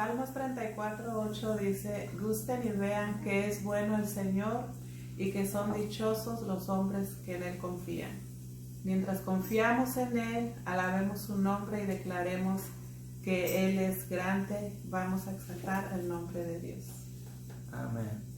Salmos 34:8 dice: gusten y vean que es bueno el Señor y que son dichosos los hombres que en Él confían. Mientras confiamos en Él, alabemos su nombre y declaremos que Él es grande. Vamos a exaltar el nombre de Dios. Amén.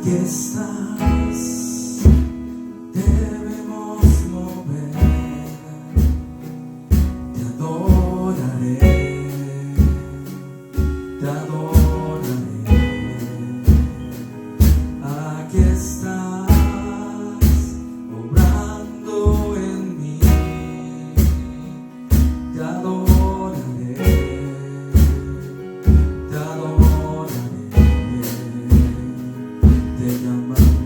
Aquí estás, debemos mover, te adoraré, te adoraré. Aquí estás, obrando en mí, te adoraré, te adoraré. Te llamaré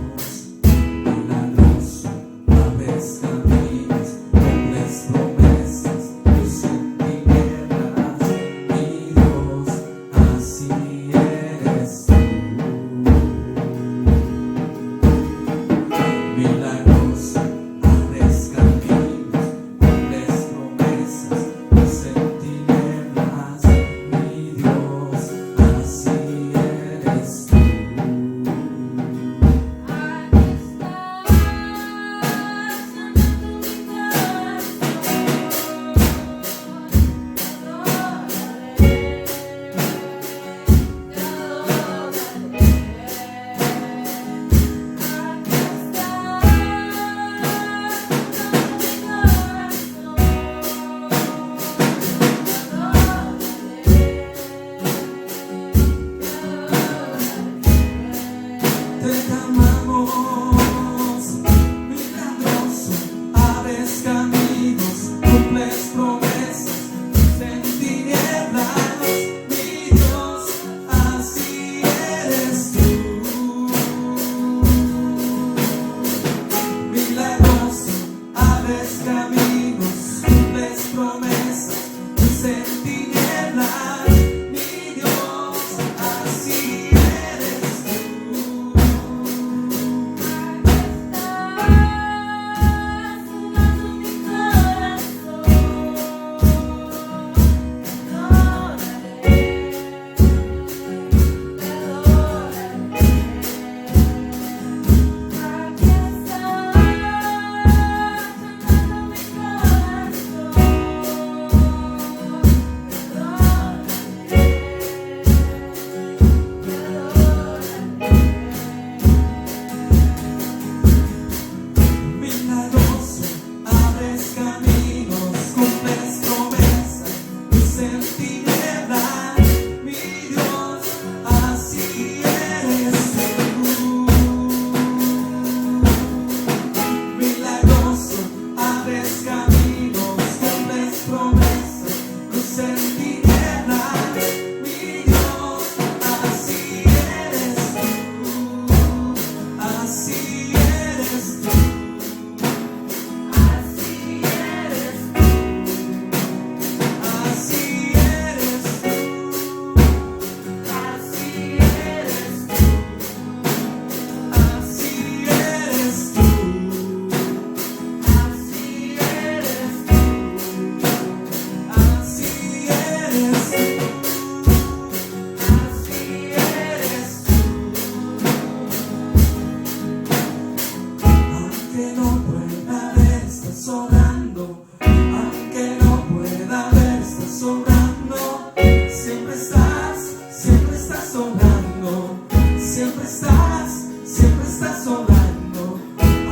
obrando, siempre estás obrando, siempre estás obrando,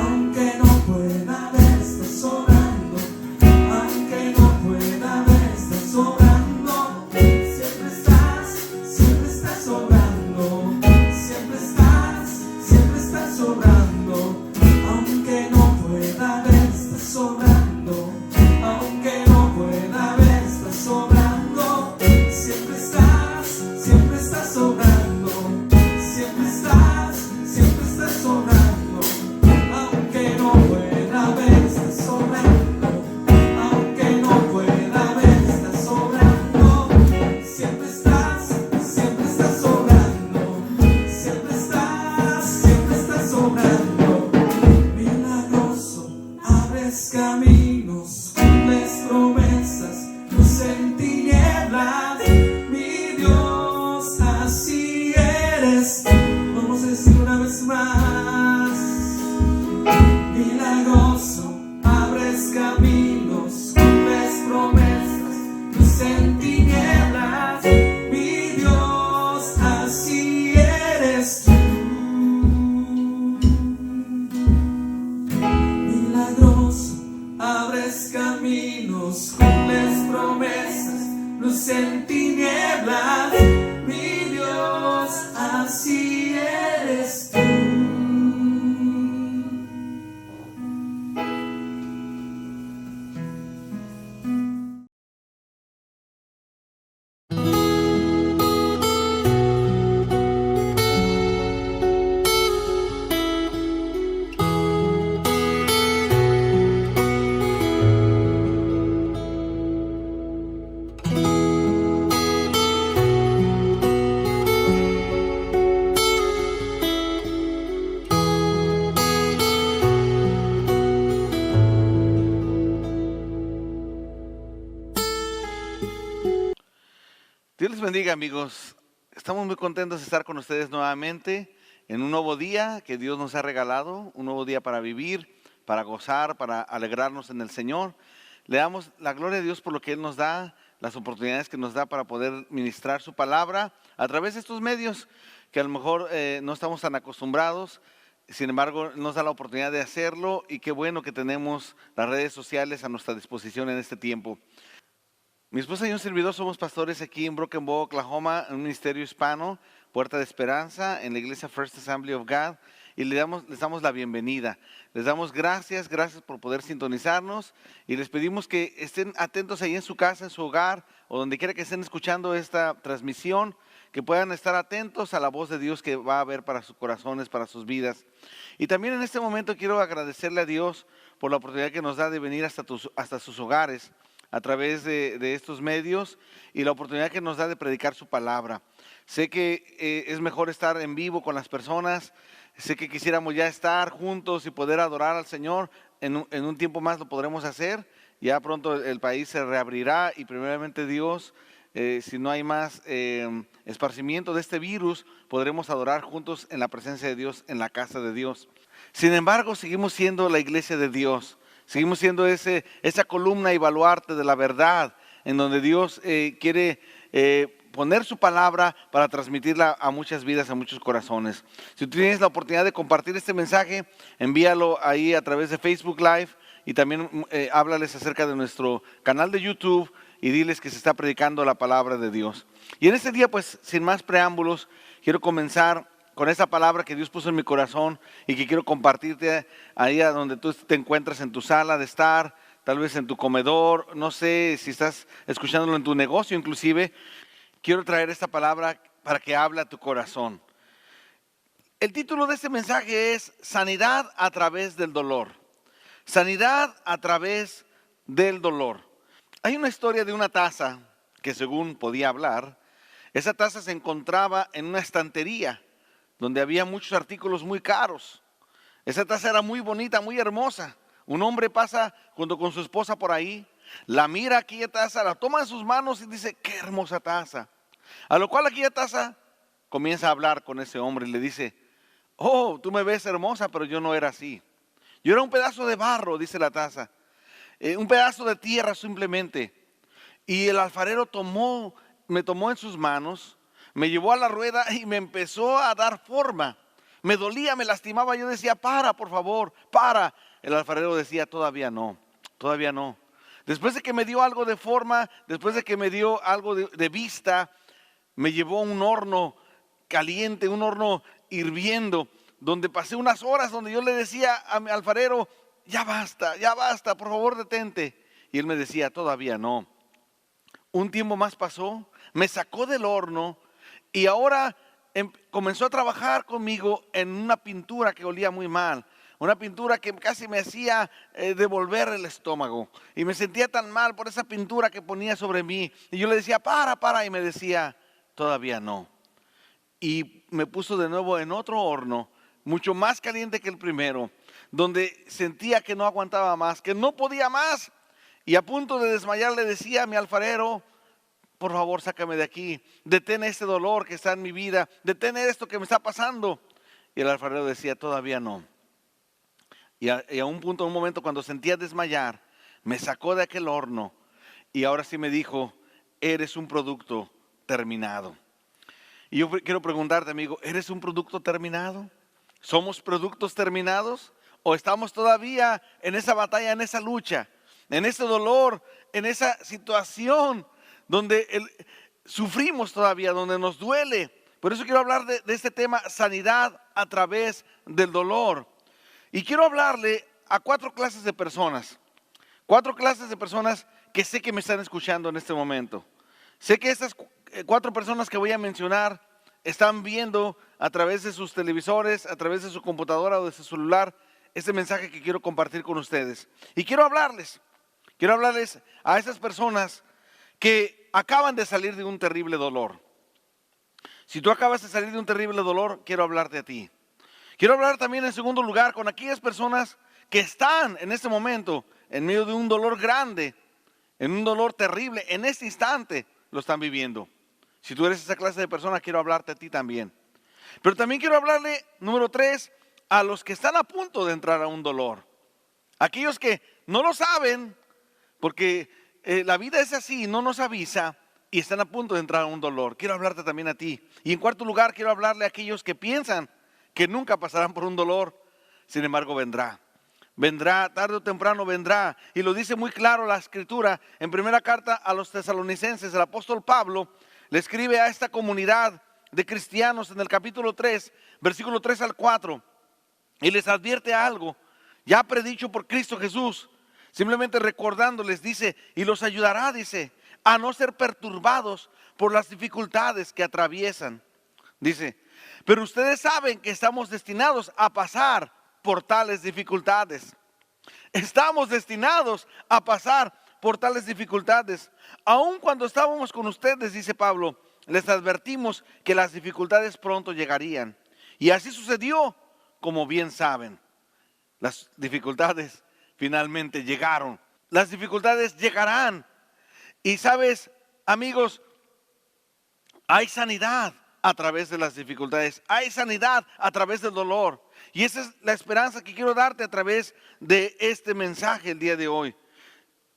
aunque no pueda ver, estás obrando, aunque no pueda ver, estás obrando, siempre estás obrando, siempre estás obrando, aunque no pueda ver, estás obrando, aunque no pueda ver, estás obrando, siempre estás obrando, siempre estás obrando, aunque no pueda ver, estás obrando, aunque no pueda ver, estás obrando, siempre estás obrando, siempre estás obrando, milagroso, abres caminos, cumples promesas, luz en tinieblas, mi Dios, así eres. Vamos a decir una vez más, milagroso, abres caminos, cumples promesas, luz en tinieblas, mi Dios, así eres tú. Milagroso, abres caminos, cumples promesas, luz en tinieblas, mi Dios, así eres tú. Dios les bendiga, amigos. Estamos muy contentos de estar con ustedes nuevamente en un nuevo día que Dios nos ha regalado, un nuevo día para vivir, para gozar, para alegrarnos en el Señor. Le damos la gloria a Dios por lo que Él nos da, las oportunidades que nos da para poder ministrar su palabra a través de estos medios que a lo mejor no estamos tan acostumbrados. Sin embargo, nos da la oportunidad de hacerlo y qué bueno que tenemos las redes sociales a nuestra disposición en este tiempo. Mi esposa y un servidor somos pastores aquí en Broken Bow, Oklahoma, en un ministerio hispano, Puerta de Esperanza, en la iglesia First Assembly of God, y les damos la bienvenida. Les damos gracias por poder sintonizarnos, y les pedimos que estén atentos ahí en su casa, en su hogar, o donde quiera que estén escuchando esta transmisión, que puedan estar atentos a la voz de Dios que va a haber para sus corazones, para sus vidas. Y también en este momento quiero agradecerle a Dios por la oportunidad que nos da de venir hasta sus hogares, a través de estos medios, y la oportunidad que nos da de predicar su palabra. Sé que es mejor estar en vivo con las personas, sé que quisiéramos ya estar juntos y poder adorar al Señor. En un tiempo más lo podremos hacer, ya pronto el país se reabrirá y primeramente Dios, si no hay más esparcimiento de este virus, podremos adorar juntos en la presencia de Dios, en la casa de Dios. Sin embargo, seguimos siendo la iglesia de Dios. Seguimos siendo esa columna y baluarte de la verdad, en donde Dios quiere poner su palabra para transmitirla a muchas vidas, a muchos corazones. Si tú tienes la oportunidad de compartir este mensaje, envíalo ahí a través de Facebook Live, y también háblales acerca de nuestro canal de YouTube y diles que se está predicando la palabra de Dios. Y en este día, pues, sin más preámbulos, quiero comenzar con esa palabra que Dios puso en mi corazón y que quiero compartirte ahí a donde tú te encuentras, en tu sala de estar, tal vez en tu comedor, no sé si estás escuchándolo en tu negocio inclusive. Quiero traer esta palabra para que hable a tu corazón. El título de este mensaje es Sanidad a través del dolor. Sanidad a través del dolor. Hay una historia de una taza que, según podía hablar, esa taza se encontraba en una estantería donde había muchos artículos muy caros. Esa taza era muy bonita, muy hermosa. Un hombre pasa junto con su esposa por ahí, la mira aquella taza, la toma en sus manos y dice: qué hermosa taza. A lo cual aquella taza comienza a hablar con ese hombre y le dice: oh, tú me ves hermosa, pero yo no era así. Yo era un pedazo de barro, dice la taza, un pedazo de tierra simplemente. Y el alfarero me tomó en sus manos, me llevó a la rueda y me empezó a dar forma. Me dolía, me lastimaba. Yo decía, para, por favor, para. El alfarero decía, todavía no, todavía no. Después de que me dio algo de forma, después de que me dio algo de vista, me llevó a un horno caliente, un horno hirviendo, donde pasé unas horas, donde yo le decía a mi alfarero, ya basta, por favor detente. Y él me decía, todavía no. Un tiempo más pasó, me sacó del horno y ahora comenzó a trabajar conmigo en una pintura que olía muy mal. Una pintura que casi me hacía devolver el estómago. Y me sentía tan mal por esa pintura que ponía sobre mí. Y yo le decía, para. Y me decía, todavía no. Y me puso de nuevo en otro horno, mucho más caliente que el primero, donde sentía que no aguantaba más, que no podía más. Y a punto de desmayar le decía a mi alfarero, por favor sácame de aquí, detén este dolor que está en mi vida, detén esto que me está pasando. Y el alfarero decía, todavía no. Y a un punto, un momento, cuando sentía desmayar, me sacó de aquel horno y ahora sí me dijo, eres un producto terminado. Y yo quiero preguntarte, amigo, ¿eres un producto terminado? ¿Somos productos terminados? ¿O estamos todavía en esa batalla, en esa lucha, en ese dolor, en esa situación donde sufrimos todavía, donde nos duele? Por eso quiero hablar de este tema, sanidad a través del dolor. Y quiero hablarle a 4 clases de personas. 4 clases de personas que sé que me están escuchando en este momento. Sé que estas 4 personas que voy a mencionar están viendo a través de sus televisores, a través de su computadora o de su celular, este mensaje que quiero compartir con ustedes. Y quiero hablarles a esas personas que acaban de salir de un terrible dolor. Si tú acabas de salir de un terrible dolor, quiero hablarte a ti. Quiero hablar también en segundo lugar con aquellas personas que están en este momento en medio de un dolor grande, en un dolor terrible, en este instante lo están viviendo. Si tú eres esa clase de persona, quiero hablarte a ti también. Pero también quiero hablarle, número 3, a los que están a punto de entrar a un dolor. Aquellos que no lo saben, porque la vida es así, no nos avisa y están a punto de entrar a un dolor. Quiero hablarte también a ti. Y en cuarto lugar, quiero hablarle a aquellos que piensan que nunca pasarán por un dolor, sin embargo vendrá, tarde o temprano vendrá, y lo dice muy claro la escritura, en primera carta a los tesalonicenses, el apóstol Pablo le escribe a esta comunidad de cristianos en el capítulo 3, versículo 3 al 4, y les advierte algo, ya predicho por Cristo Jesús, simplemente recordándoles, dice, y los ayudará, dice, a no ser perturbados por las dificultades que atraviesan, dice, pero ustedes saben que estamos destinados a pasar por tales dificultades. Estamos destinados a pasar por tales dificultades. Aun cuando estábamos con ustedes, dice Pablo, les advertimos que las dificultades pronto llegarían. Y así sucedió, como bien saben. Las dificultades finalmente llegaron. Las dificultades llegarán. Y sabes, amigos, hay sanidad a través de las dificultades, hay sanidad a través del dolor, y esa es la esperanza que quiero darte a través de este mensaje el día de hoy.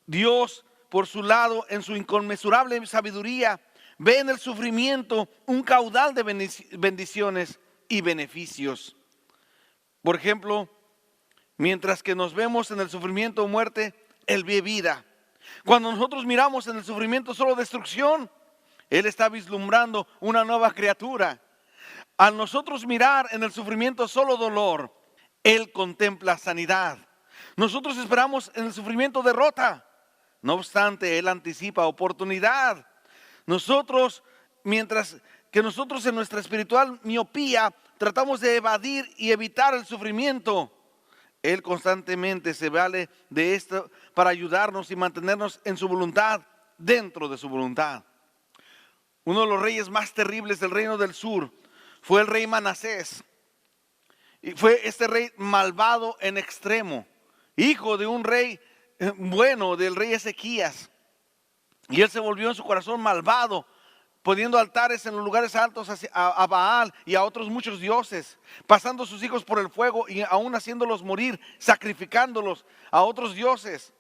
Dios, por su lado, en su inconmensurable sabiduría, ve en el sufrimiento un caudal de bendiciones y beneficios. Por ejemplo, mientras que nos vemos en el sufrimiento o muerte, Él ve vida. Cuando nosotros miramos en el sufrimiento solo destrucción, Él está vislumbrando una nueva criatura. Al nosotros mirar en el sufrimiento solo dolor, Él contempla sanidad. Nosotros esperamos en el sufrimiento derrota. No obstante, Él anticipa oportunidad. Mientras que nosotros en nuestra espiritual miopía tratamos de evadir y evitar el sufrimiento, Él constantemente se vale de esto para ayudarnos y mantenernos en su voluntad, dentro de su voluntad. Uno de los reyes más terribles del reino del sur fue el rey Manasés. Y fue este rey malvado en extremo, hijo de un rey bueno, del rey Ezequías. Y él se volvió en su corazón malvado, poniendo altares en los lugares altos a Baal y a otros muchos dioses, pasando sus hijos por el fuego y aún haciéndolos morir, sacrificándolos a otros dioses.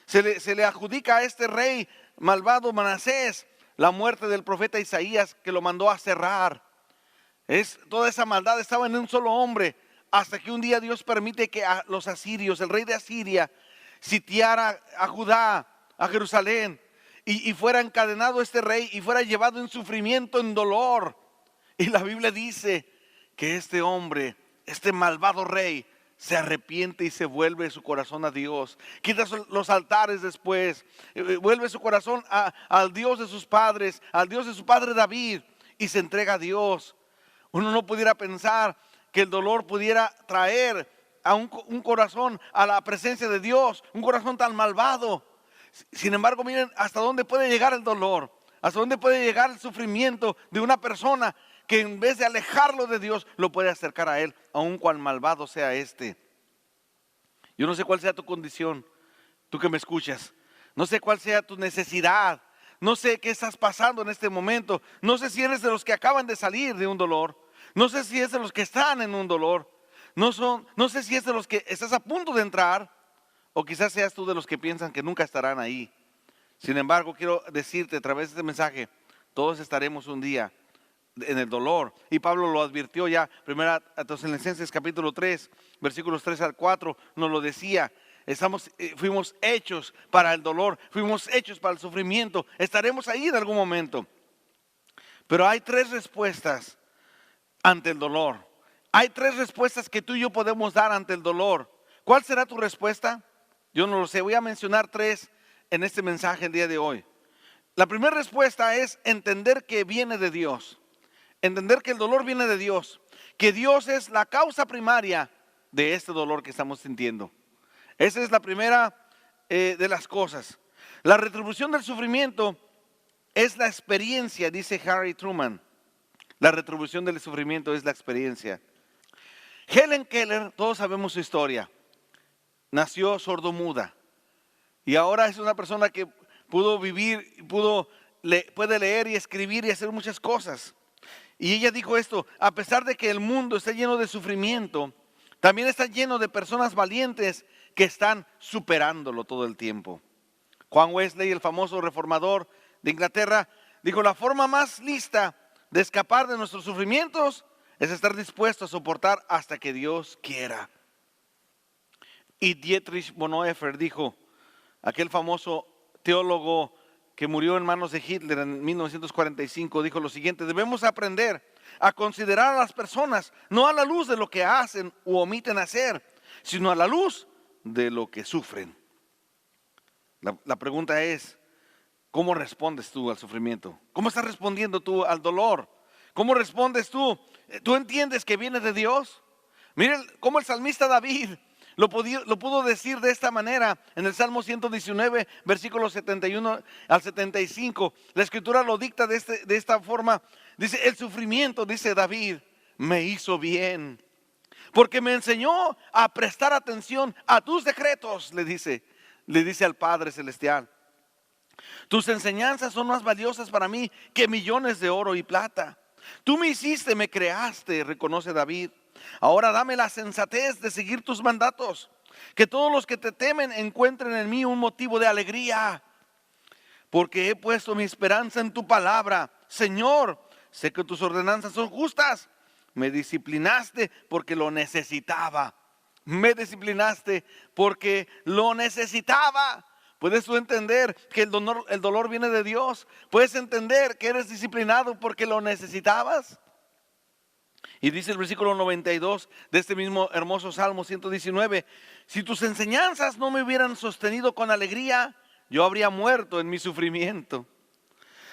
Se le adjudica a este rey malvado Manasés, la muerte del profeta Isaías que lo mandó a cerrar. Toda esa maldad estaba en un solo hombre, hasta que un día Dios permite que a los asirios, el rey de Asiria, sitiara a Judá, a Jerusalén, y fuera encadenado este rey y fuera llevado en sufrimiento, en dolor. Y la Biblia dice que este hombre, este malvado rey, se arrepiente y se vuelve su corazón a Dios. Quita los altares después, vuelve su corazón al Dios de sus padres, al Dios de su padre David, y se entrega a Dios. Uno no pudiera pensar que el dolor pudiera traer a un corazón a la presencia de Dios, un corazón tan malvado. Sin embargo, miren hasta dónde puede llegar el dolor, hasta dónde puede llegar el sufrimiento de una persona que en vez de alejarlo de Dios, lo puede acercar a Él, aun cual malvado sea este. Yo no sé cuál sea tu condición, tú que me escuchas. No sé cuál sea tu necesidad. No sé qué estás pasando en este momento. No sé si eres de los que acaban de salir de un dolor. No sé si es de los que están en un dolor. No sé si es de los que estás a punto de entrar. O quizás seas tú de los que piensan que nunca estarán ahí. Sin embargo, quiero decirte a través de este mensaje, todos estaremos un día en el dolor. Y Pablo lo advirtió ya, 1 Tesalonicenses capítulo 3, versículos 3 al 4, nos lo decía. Fuimos hechos para el dolor, fuimos hechos para el sufrimiento. Estaremos ahí en algún momento. Pero hay 3 respuestas ante el dolor. Hay 3 respuestas que tú y yo podemos dar ante el dolor. ¿Cuál será tu respuesta? Yo no lo sé, voy a mencionar 3 en este mensaje el día de hoy. La primera respuesta es entender que viene de Dios. Entender que el dolor viene de Dios. Que Dios es la causa primaria de este dolor que estamos sintiendo. Esa es la primera de las cosas. La retribución del sufrimiento es la experiencia, dice Harry Truman. La retribución del sufrimiento es la experiencia. Helen Keller, todos sabemos su historia. Nació sordomuda y ahora es una persona que pudo vivir, puede leer y escribir y hacer muchas cosas. Y ella dijo esto: a pesar de que el mundo está lleno de sufrimiento, también está lleno de personas valientes que están superándolo todo el tiempo. Juan Wesley, el famoso reformador de Inglaterra, dijo: la forma más lista de escapar de nuestros sufrimientos es estar dispuesto a soportar hasta que Dios quiera. Y Dietrich Bonhoeffer dijo, aquel famoso teólogo que murió en manos de Hitler en 1945, dijo lo siguiente: debemos aprender a considerar a las personas no a la luz de lo que hacen u omiten hacer, sino a la luz de lo que sufren. La pregunta es, ¿cómo respondes tú al sufrimiento? ¿Cómo estás respondiendo tú al dolor? ¿Cómo respondes tú? ¿Tú entiendes que viene de Dios? Miren cómo el salmista David lo pudo decir de esta manera en el Salmo 119, versículos 71 al 75. La escritura lo dicta de esta forma. Dice: el sufrimiento, dice David, me hizo bien, porque me enseñó a prestar atención a tus decretos, le dice al Padre Celestial. Tus enseñanzas son más valiosas para mí que millones de oro y plata. Tú me hiciste, me creaste, reconoce David. Ahora dame la sensatez de seguir tus mandatos. Que todos los que te temen encuentren en mí un motivo de alegría. Porque he puesto mi esperanza en tu palabra. Señor, sé que tus ordenanzas son justas. Me disciplinaste porque lo necesitaba. Me disciplinaste porque lo necesitaba. ¿Puedes tú entender que el dolor viene de Dios? ¿Puedes entender que eres disciplinado porque lo necesitabas? Y dice el versículo 92 de este mismo hermoso Salmo 119: si tus enseñanzas no me hubieran sostenido con alegría, yo habría muerto en mi sufrimiento.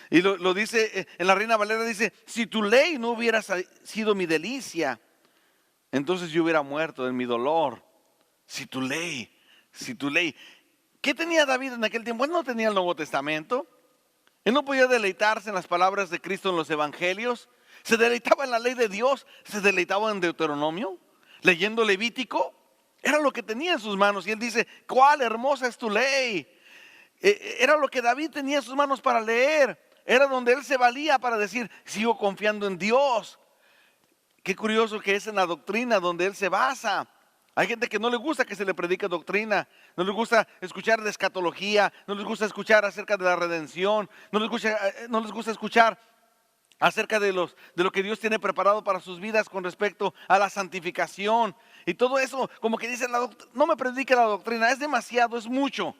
Y lo dice en la Reina Valera, dice: si tu ley no hubiera sido mi delicia, entonces yo hubiera muerto en mi dolor. Si tu ley. ¿Qué tenía David en aquel tiempo? Él no tenía el Nuevo Testamento. Él no podía deleitarse en las palabras de Cristo en los evangelios. Se deleitaba en la ley de Dios, se deleitaba en Deuteronomio, leyendo Levítico. Era lo que tenía en sus manos. Y él dice: cuál hermosa es tu ley. Era lo que David tenía en sus manos para leer. Era donde él se valía para decir: sigo confiando en Dios. Qué curioso que es en la doctrina donde él se basa. Hay gente que no le gusta que se le predique doctrina, no les gusta escuchar de escatología, no les gusta escuchar acerca de la redención, no les gusta escuchar acerca de lo que Dios tiene preparado para sus vidas con respecto a la santificación. Y todo eso, como que dicen, no me predique la doctrina, es demasiado, es mucho.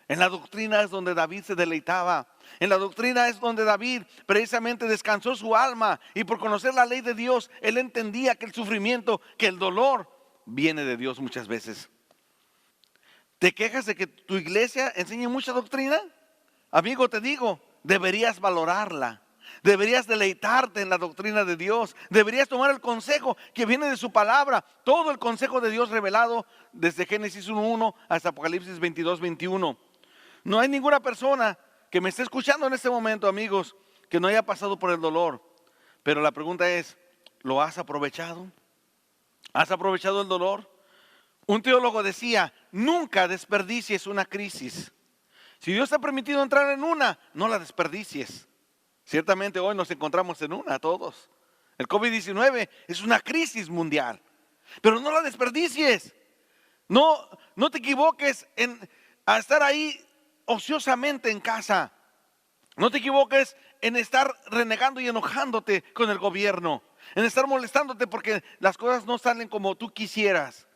En la doctrina es donde David se deleitaba. En la doctrina es donde David precisamente descansó su alma. Y por conocer la ley de Dios, él entendía que el sufrimiento, que el dolor viene de Dios muchas veces. ¿Te quejas de que tu iglesia enseñe mucha doctrina? Amigo, te digo, deberías valorarla. Deberías deleitarte en la doctrina de Dios. Deberías tomar el consejo que viene de su palabra. Todo el consejo de Dios revelado desde Génesis 1:1 hasta Apocalipsis 22:21. No hay ninguna persona que me esté escuchando en este momento, amigos, que no haya pasado por el dolor. Pero la pregunta es, ¿lo has aprovechado? ¿Has aprovechado el dolor? Un teólogo decía, nunca desperdicies una crisis. Si Dios te ha permitido entrar en una, no la desperdicies. Ciertamente hoy nos encontramos en una todos. El COVID-19 es una crisis mundial, pero no la desperdicies. No te equivoques a estar ahí ociosamente en casa. No te equivoques en estar renegando y enojándote con el gobierno, en estar molestándote porque las cosas no salen como tú quisieras.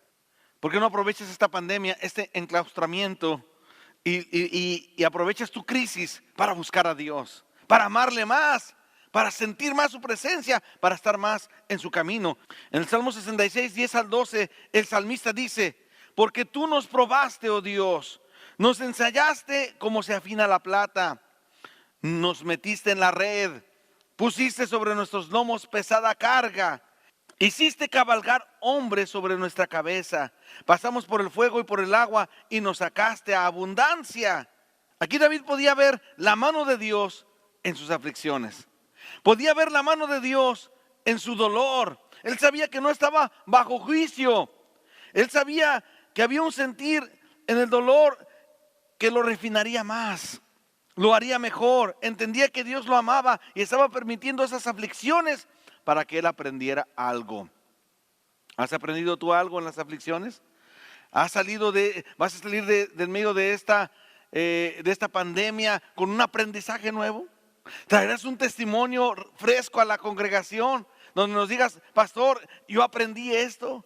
¿Por qué no aprovechas esta pandemia, este enclaustramiento y aprovechas tu crisis para buscar a Dios, para amarle más, para sentir más su presencia, para estar más en su camino? En el Salmo 66, 10 al 12, el salmista dice, porque tú nos probaste, oh Dios, nos ensayaste como se afina la plata, nos metiste en la red, pusiste sobre nuestros lomos pesada carga, hiciste cabalgar hombres sobre nuestra cabeza, pasamos por el fuego y por el agua y nos sacaste a abundancia. Aquí David podía ver la mano de Dios en sus aflicciones, podía ver la mano de Dios en su dolor. Él sabía que no estaba bajo juicio, él sabía que había un sentir en el dolor que lo refinaría más, lo haría mejor. Entendía que Dios lo amaba y estaba permitiendo esas aflicciones para que él aprendiera algo. ¿Has aprendido tú algo en las aflicciones? ¿Vas a salir del medio de esta pandemia con un aprendizaje nuevo? ¿Traerás un testimonio fresco a la congregación donde nos digas, pastor, yo aprendí esto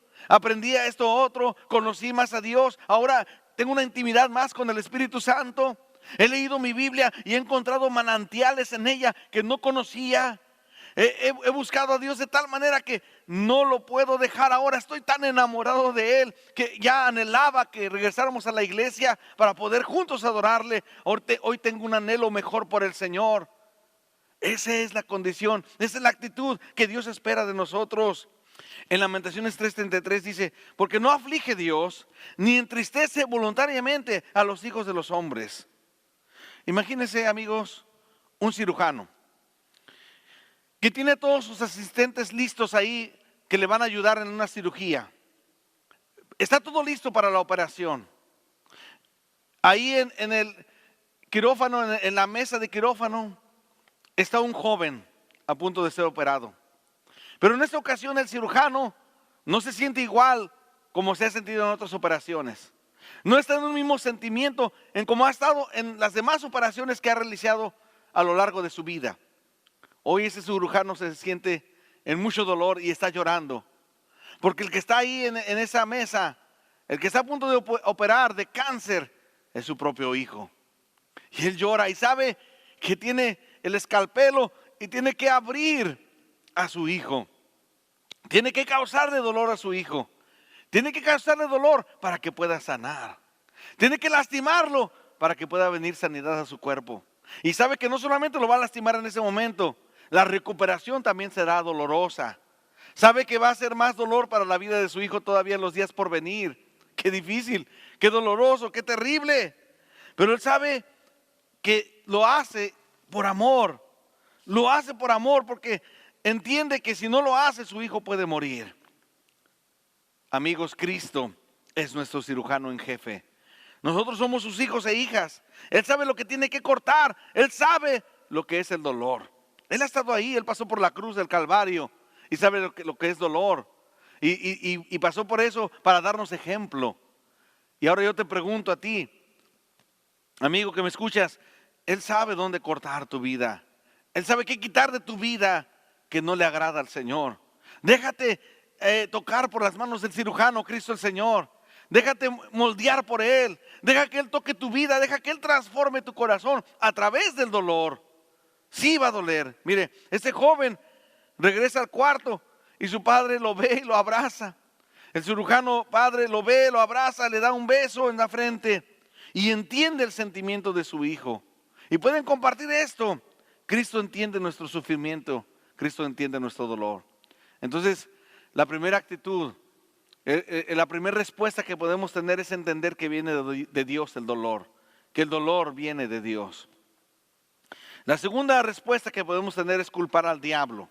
otro, conocí más a Dios, ahora tengo una intimidad más con el Espíritu Santo? He leído mi Biblia y he encontrado manantiales en ella que no conocía. He buscado a Dios de tal manera que no lo puedo dejar ahora. Estoy tan enamorado de Él que ya anhelaba que regresáramos a la iglesia para poder juntos adorarle. Hoy tengo un anhelo mejor por el Señor. Esa es la condición, esa es la actitud que Dios espera de nosotros. En Lamentaciones 3:33 dice, porque no aflige Dios, ni entristece voluntariamente a los hijos de los hombres. Imagínense, amigos, un cirujano que tiene todos sus asistentes listos ahí que le van a ayudar en una cirugía. Está todo listo para la operación. Ahí en el quirófano, en la mesa de quirófano, está un joven a punto de ser operado. Pero en esta ocasión el cirujano no se siente igual como se ha sentido en otras operaciones. No está en un mismo sentimiento en como ha estado en las demás operaciones que ha realizado a lo largo de su vida. Hoy ese cirujano se siente en mucho dolor y está llorando. Porque el que está ahí en esa mesa, el que está a punto de operar de cáncer, es su propio hijo. Y él llora y sabe que tiene el escalpelo y tiene que abrir a su hijo. Tiene que causarle dolor a su hijo. Tiene que causarle dolor para que pueda sanar. Tiene que lastimarlo para que pueda venir sanidad a su cuerpo. Y sabe que no solamente lo va a lastimar en ese momento, la recuperación también será dolorosa. Sabe que va a ser más dolor para la vida de su hijo todavía en los días por venir. Qué difícil, qué doloroso, qué terrible. Pero él sabe que lo hace por amor. Lo hace por amor porque entiende que si no lo hace, su hijo puede morir. Amigos, Cristo es nuestro cirujano en jefe. Nosotros somos sus hijos e hijas. Él sabe lo que tiene que cortar. Él sabe lo que es el dolor. Él ha estado ahí, Él pasó por la cruz del Calvario y sabe lo que es dolor. y pasó por eso para darnos ejemplo. Y ahora yo te pregunto a ti, amigo que me escuchas, Él sabe dónde cortar tu vida. Él sabe qué quitar de tu vida que no le agrada al Señor. Déjate tocar por las manos del cirujano, Cristo el Señor. Déjate moldear por Él. Deja que Él toque tu vida. Deja que Él transforme tu corazón a través del dolor. Sí va a doler. Mire, este joven regresa al cuarto y su padre lo ve y lo abraza. El cirujano padre lo ve, lo abraza, le da un beso en la frente y entiende el sentimiento de su hijo. Y pueden compartir esto. Cristo entiende nuestro sufrimiento. Cristo entiende nuestro dolor. Entonces, la primera actitud, la primera respuesta que podemos tener es entender que viene de Dios el dolor. Que el dolor viene de Dios. La segunda respuesta que podemos tener es culpar al diablo.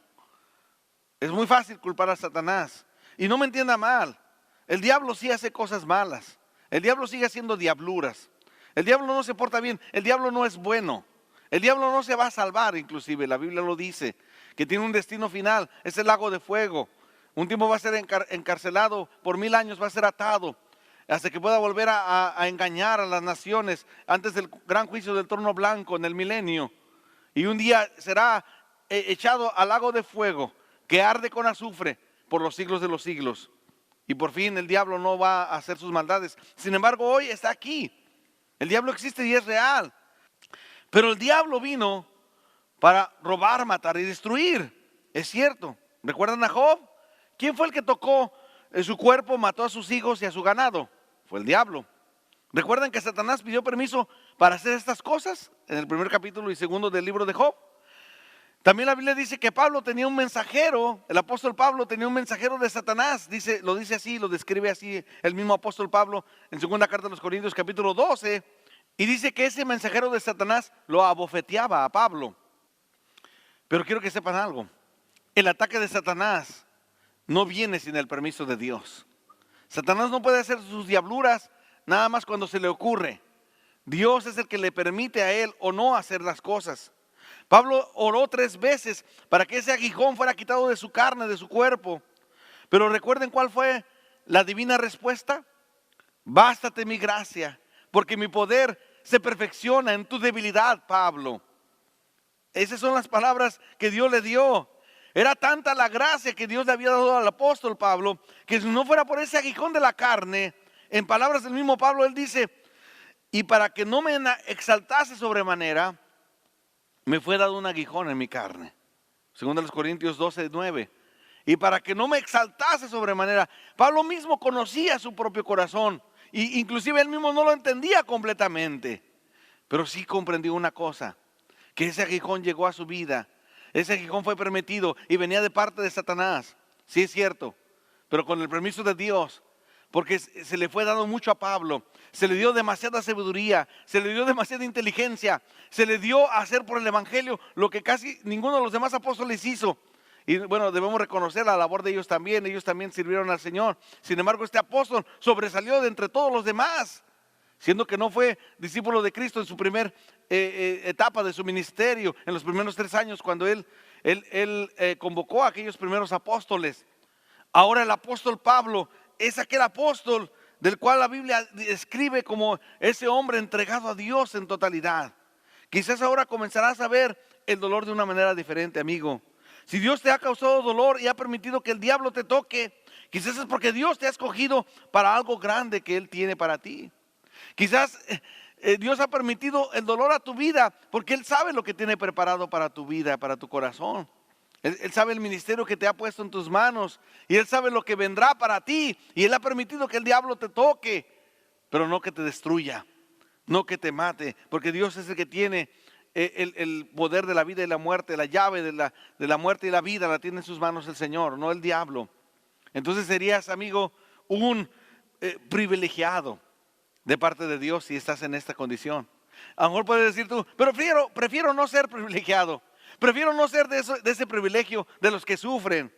Es muy fácil culpar a Satanás. Y no me entienda mal, el diablo sí hace cosas malas. El diablo sigue haciendo diabluras. El diablo no se porta bien, el diablo no es bueno. El diablo no se va a salvar, inclusive, la Biblia lo dice, que tiene un destino final, es el lago de fuego. Un tiempo va a ser encarcelado, por 1000 años va a ser atado, hasta que pueda volver a engañar a las naciones antes del gran juicio del trono blanco en el milenio. Y un día será echado al lago de fuego, que arde con azufre por los siglos de los siglos. Y por fin el diablo no va a hacer sus maldades. Sin embargo, hoy está aquí. El diablo existe y es real. Pero el diablo vino para robar, matar y destruir. Es cierto. ¿Recuerdan a Job? ¿Quién fue el que tocó su cuerpo, mató a sus hijos y a su ganado? Fue el diablo. ¿Recuerdan que Satanás pidió permiso para hacer estas cosas? En el primer capítulo y segundo del libro de Job. También la Biblia dice que Pablo tenía un mensajero, el apóstol Pablo tenía un mensajero de Satanás, lo dice así, lo describe así el mismo apóstol Pablo en segunda carta de los Corintios capítulo 12, y dice que ese mensajero de Satanás lo abofeteaba a Pablo. Pero quiero que sepan algo, el ataque de Satanás no viene sin el permiso de Dios. Satanás no puede hacer sus diabluras nada más cuando se le ocurre. Dios es el que le permite a él o no hacer las cosas. Pablo oró 3 veces para que ese aguijón fuera quitado de su carne, de su cuerpo. Pero recuerden cuál fue la divina respuesta. Bástate mi gracia, porque mi poder se perfecciona en tu debilidad, Pablo. Esas son las palabras que Dios le dio. Era tanta la gracia que Dios le había dado al apóstol Pablo, que si no fuera por ese aguijón de la carne, en palabras del mismo Pablo, él dice, y para que no me exaltase sobremanera, me fue dado un aguijón en mi carne. Según los Corintios 12, 9. Y para que no me exaltase sobremanera, Pablo mismo conocía su propio corazón. Y inclusive él mismo no lo entendía completamente. Pero sí comprendió una cosa, que ese aguijón llegó a su vida. Ese aguijón fue permitido y venía de parte de Satanás. Sí es cierto, pero con el permiso de Dios. Porque se le fue dado mucho a Pablo, se le dio demasiada sabiduría, se le dio demasiada inteligencia, se le dio a hacer por el evangelio lo que casi ninguno de los demás apóstoles hizo. Y bueno, debemos reconocer la labor de ellos también sirvieron al Señor. Sin embargo, este apóstol sobresalió de entre todos los demás, siendo que no fue discípulo de Cristo en su primer etapa de su ministerio, en los primeros 3 años cuando él convocó a aquellos primeros apóstoles. Ahora el apóstol Pablo es aquel apóstol del cual la Biblia describe como ese hombre entregado a Dios en totalidad. Quizás ahora comenzarás a ver el dolor de una manera diferente, amigo. Si Dios te ha causado dolor y ha permitido que el diablo te toque, quizás es porque Dios te ha escogido para algo grande que Él tiene para ti. Quizás Dios ha permitido el dolor a tu vida porque Él sabe lo que tiene preparado para tu vida, para tu corazón. Él sabe el ministerio que te ha puesto en tus manos y Él sabe lo que vendrá para ti. Y Él ha permitido que el diablo te toque, pero no que te destruya, no que te mate, porque Dios es el que tiene el poder de la vida y la muerte, la llave de la muerte y la vida la tiene en sus manos el Señor, no el diablo. Entonces serías, amigo, un privilegiado de parte de Dios si estás en esta condición. A lo mejor puedes decir tú, pero prefiero no ser privilegiado. Prefiero no ser de ese privilegio de los que sufren.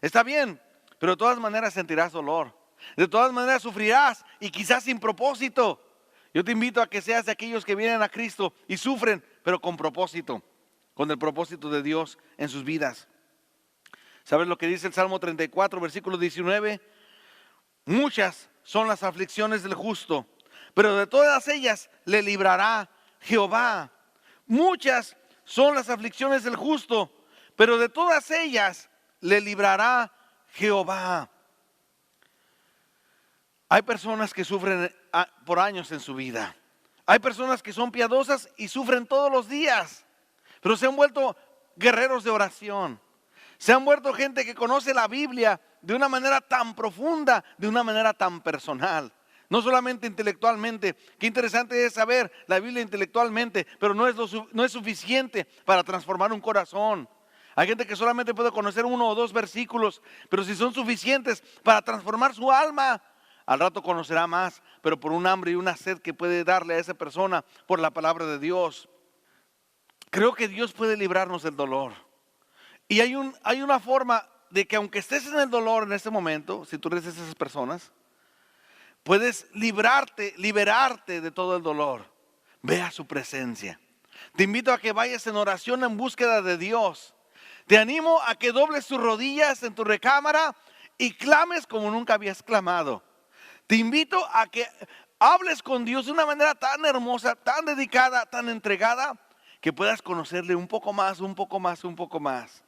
Está bien, pero de todas maneras sentirás dolor. De todas maneras sufrirás y quizás sin propósito. Yo te invito a que seas de aquellos que vienen a Cristo y sufren, pero con propósito, con el propósito de Dios en sus vidas. ¿Sabes lo que dice el Salmo 34, versículo 19? Muchas son las aflicciones del justo, pero de todas ellas le librará Jehová. Muchas son las aflicciones del justo, pero de todas ellas le librará Jehová. Hay personas que sufren por años en su vida. Hay personas que son piadosas y sufren todos los días, pero se han vuelto guerreros de oración. Se han vuelto gente que conoce la Biblia de una manera tan profunda, de una manera tan personal. No solamente intelectualmente. Qué interesante es saber la Biblia intelectualmente, pero no es suficiente para transformar un corazón. Hay gente que solamente puede conocer 1 o 2 versículos, pero si son suficientes para transformar su alma, al rato conocerá más, pero por un hambre y una sed que puede darle a esa persona por la palabra de Dios. Creo que Dios puede librarnos del dolor. Y hay una forma de que aunque estés en el dolor en este momento, si tú eres de esas personas, puedes liberarte de todo el dolor. Ve a su presencia. Te invito a que vayas en oración en búsqueda de Dios. Te animo a que dobles tus rodillas en tu recámara y clames como nunca habías clamado. Te invito a que hables con Dios de una manera tan hermosa, tan dedicada, tan entregada, que puedas conocerle un poco más, un poco más, un poco más.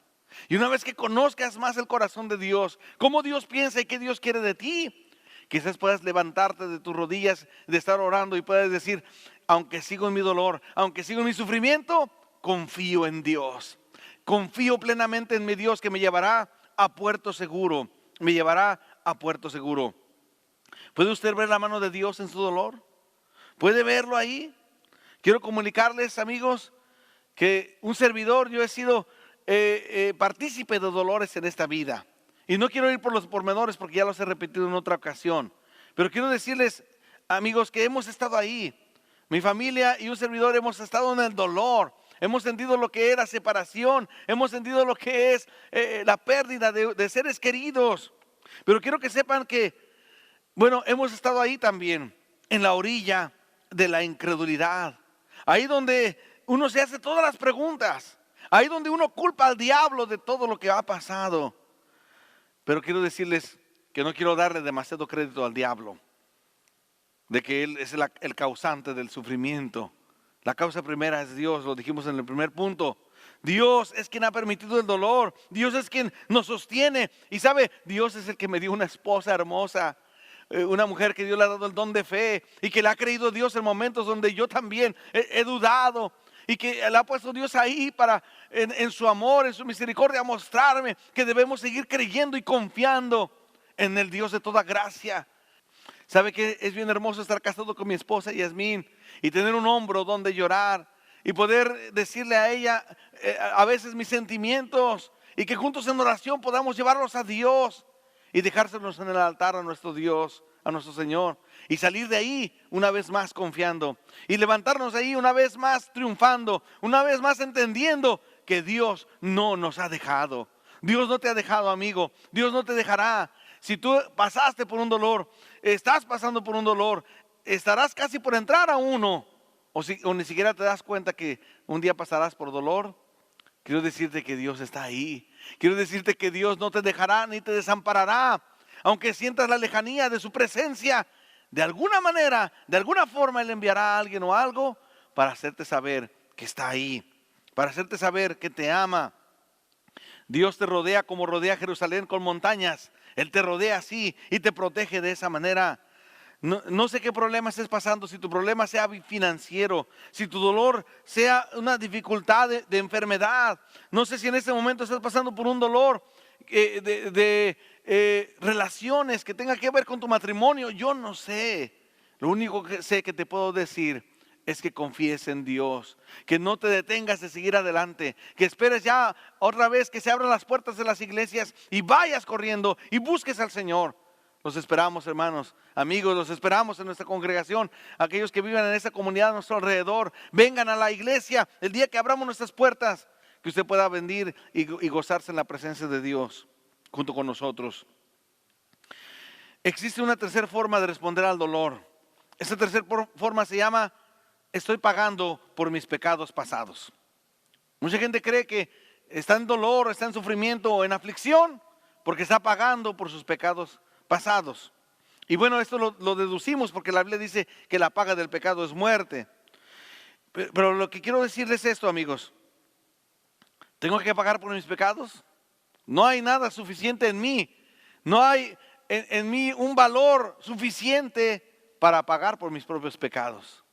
Y una vez que conozcas más el corazón de Dios, cómo Dios piensa y qué Dios quiere de ti, quizás puedas levantarte de tus rodillas, de estar orando y puedas decir, aunque sigo en mi dolor, aunque sigo en mi sufrimiento, confío en Dios. Confío plenamente en mi Dios que me llevará a puerto seguro. Me llevará a puerto seguro. ¿Puede usted ver la mano de Dios en su dolor? ¿Puede verlo ahí? Quiero comunicarles, amigos, que un servidor, yo he sido partícipe de dolores en esta vida. Y no quiero ir por los pormenores porque ya los he repetido en otra ocasión. Pero quiero decirles, amigos, que hemos estado ahí. Mi familia y un servidor hemos estado en el dolor. Hemos sentido lo que era separación. Hemos sentido lo que es la pérdida de seres queridos. Pero quiero que sepan que, bueno, hemos estado ahí también, en la orilla de la incredulidad. Ahí donde uno se hace todas las preguntas. Ahí donde uno culpa al diablo de todo lo que ha pasado. Pero quiero decirles que no quiero darle demasiado crédito al diablo, de que él es el causante del sufrimiento. La causa primera es Dios, lo dijimos en el primer punto. Dios es quien ha permitido el dolor. Dios es quien nos sostiene. Y sabe, Dios es el que me dio una esposa hermosa. Una mujer que Dios le ha dado el don de fe y que le ha creído Dios en momentos donde yo también he dudado. Y que le ha puesto Dios ahí para en su amor, en su misericordia, mostrarme que debemos seguir creyendo y confiando en el Dios de toda gracia. ¿Sabe que es bien hermoso estar casado con mi esposa Yasmín y tener un hombro donde llorar y poder decirle a ella a veces mis sentimientos y que juntos en oración podamos llevarlos a Dios y dejárselos en el altar a nuestro Dios, a nuestro Señor, y salir de ahí una vez más confiando y levantarnos de ahí una vez más triunfando, una vez más entendiendo que Dios no nos ha dejado. Dios no te ha dejado, amigo. Dios no te dejará. Si tú pasaste por un dolor, estás pasando por un dolor, estarás casi por entrar a uno, o ni siquiera te das cuenta que un día pasarás por dolor. Quiero decirte que Dios está ahí. Quiero decirte que Dios no te dejará ni te desamparará. Aunque sientas la lejanía de su presencia, de alguna manera, de alguna forma Él enviará a alguien o algo para hacerte saber que está ahí, para hacerte saber que te ama. Dios te rodea como rodea Jerusalén con montañas. Él te rodea así y te protege de esa manera. No sé qué problema estés pasando, si tu problema sea financiero, si tu dolor sea una dificultad de enfermedad. No sé si en este momento estás pasando por un dolor de relaciones que tenga que ver con tu matrimonio. Yo no sé. Lo único que sé que te puedo decir es que confíes en Dios, que no te detengas de seguir adelante, que esperes ya otra vez que se abran las puertas de las iglesias y vayas corriendo y busques al Señor. Los esperamos, hermanos, amigos, los esperamos en nuestra congregación. Aquellos que vivan en esta comunidad a nuestro alrededor, vengan a la iglesia el día que abramos nuestras puertas, que usted pueda venir y gozarse en la presencia de Dios junto con nosotros. Existe una tercera forma de responder al dolor. Esta tercera forma se llama: estoy pagando por mis pecados pasados. Mucha gente cree que está en dolor, está en sufrimiento o en aflicción, porque está pagando por sus pecados pasados. Y bueno, esto lo deducimos porque la Biblia dice que la paga del pecado es muerte. Pero lo que quiero decirles es esto, amigos. ¿Tengo que pagar por mis pecados? No hay nada suficiente en mí. No hay en mí un valor suficiente para pagar por mis propios pecados.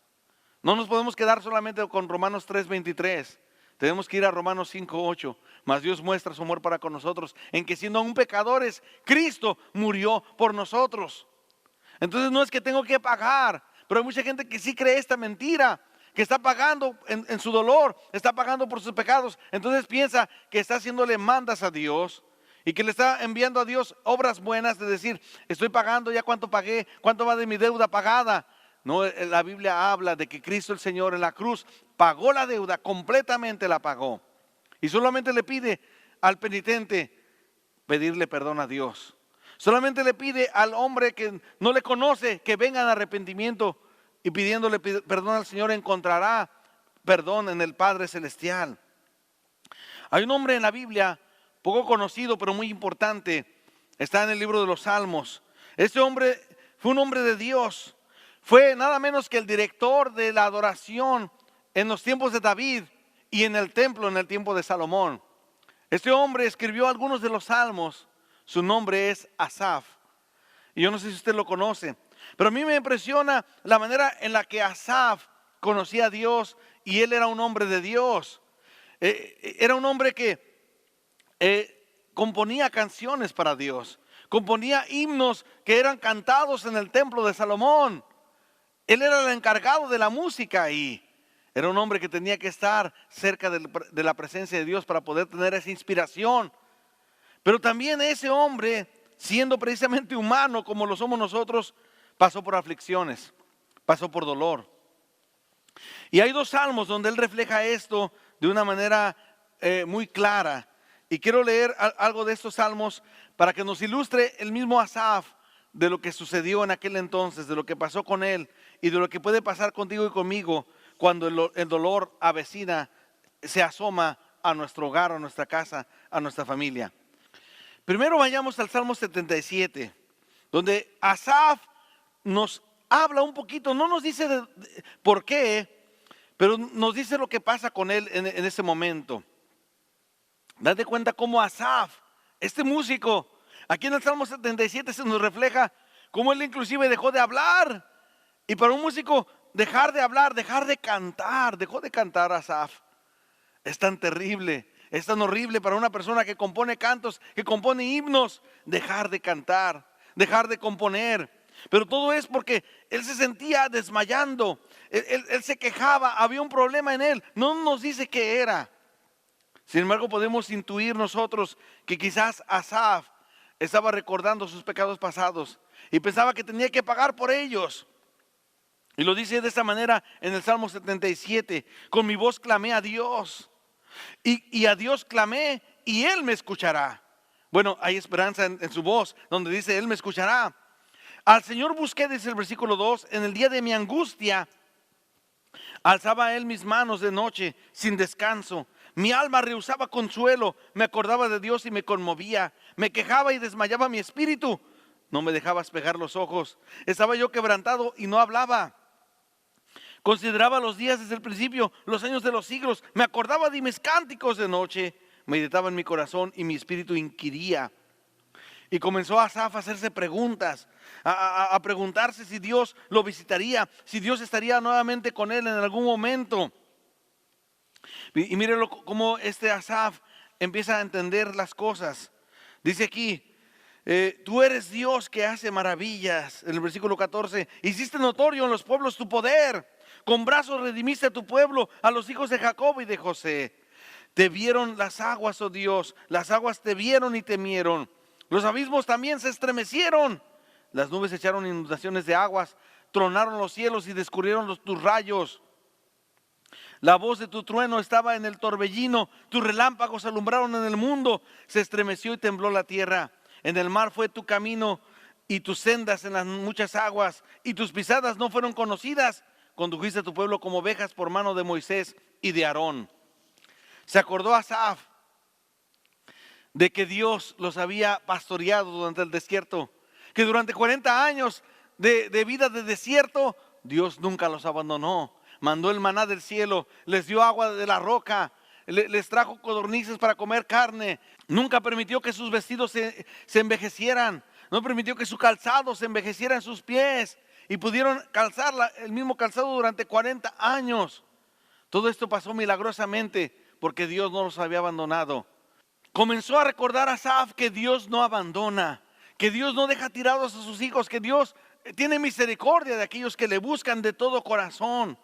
No nos podemos quedar solamente con Romanos 3:23. Tenemos que ir a Romanos 5:8. Mas Dios muestra su amor para con nosotros, en que siendo aún pecadores, Cristo murió por nosotros. Entonces no es que tengo que pagar, pero hay mucha gente que sí cree esta mentira, que está pagando en su dolor, está pagando por sus pecados. Entonces piensa que está haciéndole mandas a Dios y que le está enviando a Dios obras buenas de decir, estoy pagando, ya cuánto pagué, cuánto va de mi deuda pagada. No, la Biblia habla de que Cristo el Señor en la cruz pagó la deuda, completamente la pagó. Y solamente le pide al penitente pedirle perdón a Dios. Solamente le pide al hombre que no le conoce que venga en arrepentimiento y pidiéndole perdón al Señor encontrará perdón en el Padre Celestial. Hay un hombre en la Biblia poco conocido pero muy importante. Está en el libro de los Salmos. Este hombre fue un hombre de Dios. Fue nada menos que el director de la adoración en los tiempos de David y en el templo en el tiempo de Salomón. Este hombre escribió algunos de los salmos. Su nombre es Asaf. Y yo no sé si usted lo conoce, pero a mí me impresiona la manera en la que Asaf conocía a Dios y él era un hombre de Dios. Era un hombre que componía canciones para Dios, componía himnos que eran cantados en el templo de Salomón. Él era el encargado de la música ahí. Era un hombre que tenía que estar cerca de la presencia de Dios para poder tener esa inspiración. Pero también ese hombre, siendo precisamente humano como lo somos nosotros, pasó por aflicciones, pasó por dolor. Y hay dos salmos donde él refleja esto de una manera muy clara. Y quiero leer algo de estos salmos para que nos ilustre el mismo Asaf de lo que sucedió en aquel entonces, de lo que pasó con él y de lo que puede pasar contigo y conmigo cuando el dolor avecina, se asoma a nuestro hogar, a nuestra casa, a nuestra familia. Primero vayamos al Salmo 77, donde Asaf nos habla un poquito, no nos dice por qué, pero nos dice lo que pasa con él en ese momento. Date cuenta cómo Asaf, este músico, aquí en el Salmo 77 se nos refleja cómo él inclusive dejó de hablar. Y para un músico dejar de hablar, dejar de cantar, dejó de cantar Asaf. Es tan terrible. Es tan horrible para una persona que compone cantos, que compone himnos, dejar de cantar, dejar de componer. Pero todo es porque él se sentía desmayando, él se quejaba, había un problema en él, no nos dice qué era. Sin embargo, podemos intuir nosotros que quizás Asaf estaba recordando sus pecados pasados y pensaba que tenía que pagar por ellos. Y lo dice de esta manera en el Salmo 77, con mi voz clamé a Dios. Y a Dios clamé y Él me escuchará. Bueno, hay esperanza en su voz donde dice Él me escuchará. Al Señor busqué, dice el versículo 2, en el día de mi angustia. Alzaba Él mis manos de noche sin descanso. Mi alma rehusaba consuelo. Me acordaba de Dios y me conmovía. Me quejaba y desmayaba mi espíritu. No me dejabas pegar los ojos. Estaba yo quebrantado y no hablaba. Consideraba los días desde el principio, los años de los siglos. Me acordaba de mis cánticos de noche. Meditaba en mi corazón y mi espíritu inquiría. Y comenzó Asaf a hacerse preguntas, a preguntarse si Dios lo visitaría, si Dios estaría nuevamente con él en algún momento. Y mírenlo cómo este Asaf empieza a entender las cosas. Dice aquí, tú eres Dios que hace maravillas. En el versículo 14, hiciste notorio en los pueblos tu poder. Con brazos redimiste a tu pueblo, a los hijos de Jacob y de José. Te vieron las aguas, oh Dios, las aguas te vieron y temieron. Los abismos también se estremecieron. Las nubes echaron inundaciones de aguas, tronaron los cielos y descubrieron tus rayos. La voz de tu trueno estaba en el torbellino, tus relámpagos alumbraron en el mundo. Se estremeció y tembló la tierra. En el mar fue tu camino y tus sendas en las muchas aguas, y tus pisadas no fueron conocidas. Condujiste a tu pueblo como ovejas por mano de Moisés y de Aarón. Se acordó Asaf de que Dios los había pastoreado durante el desierto, que durante 40 años de vida de desierto, Dios nunca los abandonó. Mandó el maná del cielo, les dio agua de la roca, les trajo codornices para comer carne. Nunca permitió que sus vestidos se envejecieran. No permitió que su calzado se envejeciera en sus pies. Y pudieron calzar el mismo calzado durante 40 años. Todo esto pasó milagrosamente porque Dios no los había abandonado. Comenzó a recordar a Asaf que Dios no abandona, que Dios no deja tirados a sus hijos, que Dios tiene misericordia de aquellos que le buscan de todo corazón.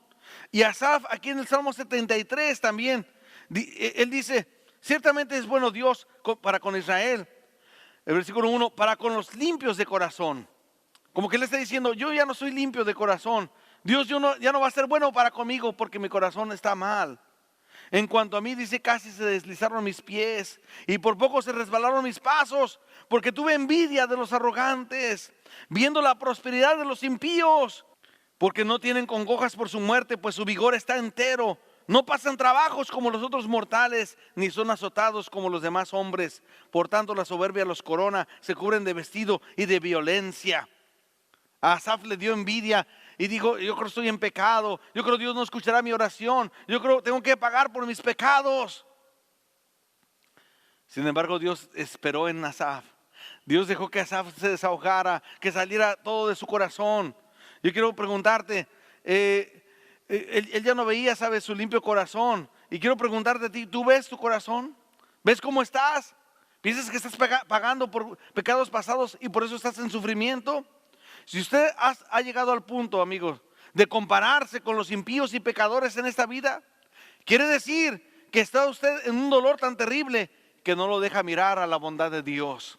Y Asaf, aquí en el Salmo 73 también, él dice, ciertamente es bueno Dios para con Israel. El versículo 1, para con los limpios de corazón. Como que le está diciendo, yo ya no soy limpio de corazón. Dios ya no va a ser bueno para conmigo porque mi corazón está mal. En cuanto a mí, dice, casi se deslizaron mis pies y por poco se resbalaron mis pasos, porque tuve envidia de los arrogantes, viendo la prosperidad de los impíos, porque no tienen congojas por su muerte, pues su vigor está entero. No pasan trabajos como los otros mortales, ni son azotados como los demás hombres. Por tanto, la soberbia los corona, se cubren de vestido y de violencia. A Asaf le dio envidia y dijo, yo creo que estoy en pecado, yo creo que Dios no escuchará mi oración, yo creo que tengo que pagar por mis pecados. Sin embargo, Dios esperó en Asaf. Dios dejó que Asaf se desahogara, que saliera todo de su corazón. Yo quiero preguntarte, él ya no veía, ¿sabes?, su limpio corazón. Y quiero preguntarte a ti, ¿tú ves tu corazón? ¿Ves cómo estás? ¿Piensas que estás pagando por pecados pasados y por eso estás en sufrimiento? Si usted ha llegado al punto, amigos, de compararse con los impíos y pecadores en esta vida, quiere decir que está usted en un dolor tan terrible que no lo deja mirar a la bondad de Dios.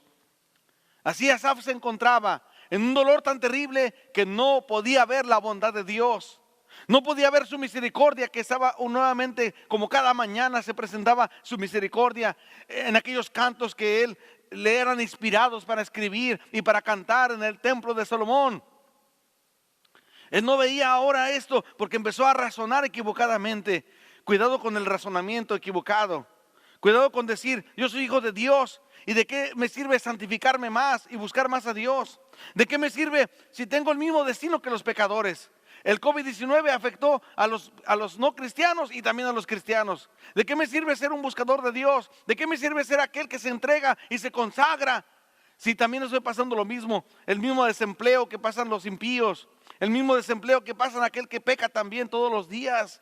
Así Asaf se encontraba en un dolor tan terrible que no podía ver la bondad de Dios. No podía ver su misericordia que estaba nuevamente, como cada mañana se presentaba su misericordia en aquellos cantos que él le eran inspirados para escribir y para cantar en el templo de Salomón. Él no veía ahora esto porque empezó a razonar equivocadamente. Cuidado con el razonamiento equivocado. Cuidado con decir, yo soy hijo de Dios. ¿Y de qué me sirve santificarme más y buscar más a Dios? ¿De qué me sirve si tengo el mismo destino que los pecadores? El COVID-19 afectó a los no cristianos y también a los cristianos. ¿De qué me sirve ser un buscador de Dios? ¿De qué me sirve ser aquel que se entrega y se consagra? Si también estoy pasando lo mismo, el mismo desempleo que pasan los impíos, el mismo desempleo que pasa aquel que peca también todos los días.